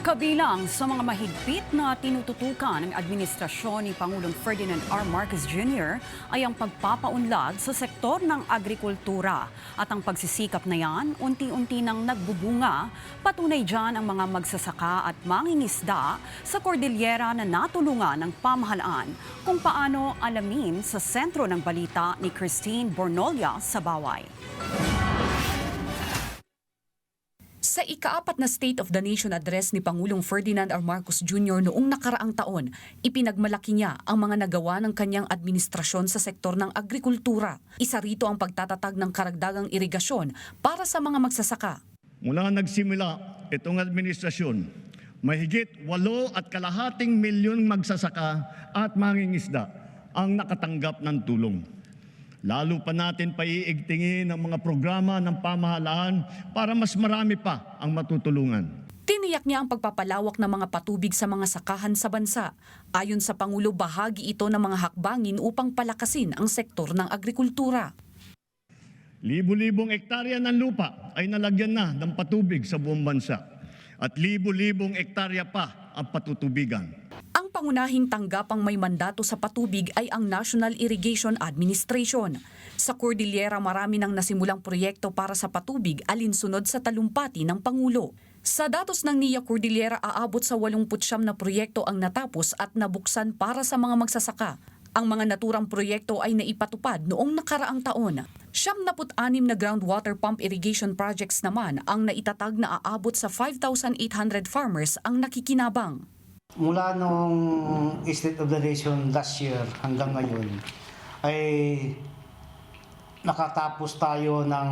Kabilang sa mga mahigpit na tinututukan ng administrasyon ni Pangulong Ferdinand R. Marcos Jr. ay ang pagpapaunlad sa sektor ng agrikultura. At ang pagsisikap na yan, unti-unti nang nagbubunga. Patunay dyan ang mga magsasaka at mangingisda sa Cordillera na natulungan ng pamahalaan. Kung paano alamin sa sentro ng balita ni Christine Bornolia sa Baway. Sa ika-4 na State of the Nation address ni Pangulong Ferdinand R. Marcos Jr. noong nakaraang taon, ipinagmalaki niya ang mga nagawa ng kanyang administrasyon sa sektor ng agrikultura. Isa rito ang pagtatatag ng karagdagang irigasyon para sa mga magsasaka. Mula nagsimula itong administrasyon, mahigit 8.5 milyong magsasaka at mangingisda ang nakatanggap ng tulong. Lalo pa natin paiigtingin ang mga programa ng pamahalaan para mas marami pa ang matutulungan. Tiniyak niya ang pagpapalawak ng mga patubig sa mga sakahan sa bansa. Ayon sa Pangulo, bahagi ito ng mga hakbangin upang palakasin ang sektor ng agrikultura. Libo-libong ektarya ng lupa ay nalagyan na ng patubig sa buong bansa at libo-libong ektarya pa ang patutubigan. Ang pangunahing tanggapang may mandato sa patubig ay ang National Irrigation Administration. Sa Cordillera, marami nang nasimulang proyekto para sa patubig alinsunod sa talumpati ng Pangulo. Sa datos ng NIA Cordillera, aabot sa 89 na proyekto ang natapos at nabuksan para sa mga magsasaka. Ang mga naturang proyekto ay naipatupad noong nakaraang taon. 76 na groundwater pump irrigation projects naman ang naitatag na aabot sa 5,800 farmers ang nakikinabang. Mula nung State of the Nation last year hanggang ngayon ay nakatapos tayo ng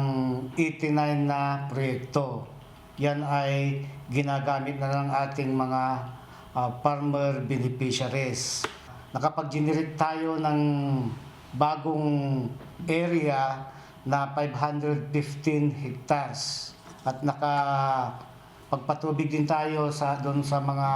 89 na proyekto. Yan ay ginagamit na ng ating mga farmer beneficiaries. Nakapag-generate tayo ng bagong area na 515 hectares at nakapagpatubig din tayo doon sa mga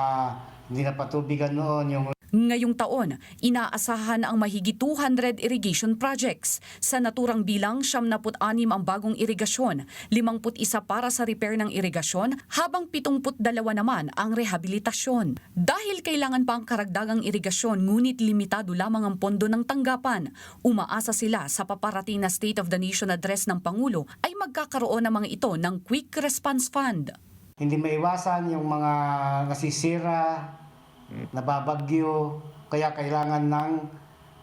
hindi na patubigan noon. Ngayong taon, inaasahan ang mahigit 200 irrigation projects. Sa naturang bilang, 76 ang bagong irigasyon, 51 para sa repair ng irigasyon, habang 72 naman ang rehabilitasyon. Dahil kailangan pa ang karagdagang irigasyon ngunit limitado lamang ang pondo ng tanggapan, umaasa sila sa paparating na State of the Nation address ng Pangulo ay magkakaroon ng mga ito ng Quick Response Fund. Hindi maiwasan yung mga nasisira, nababagyo, kaya kailangan ng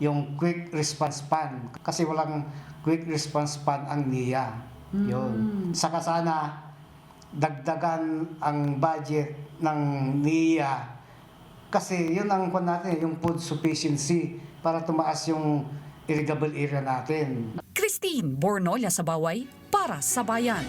yung quick response fund. Kasi walang quick response fund ang NIA. Yun. Saka sana dagdagan ang budget ng NIA kasi yun ang kung natin, yung food sufficiency para tumaas yung irrigable area natin. Christine Bornolia sa Baway para sa Bayan.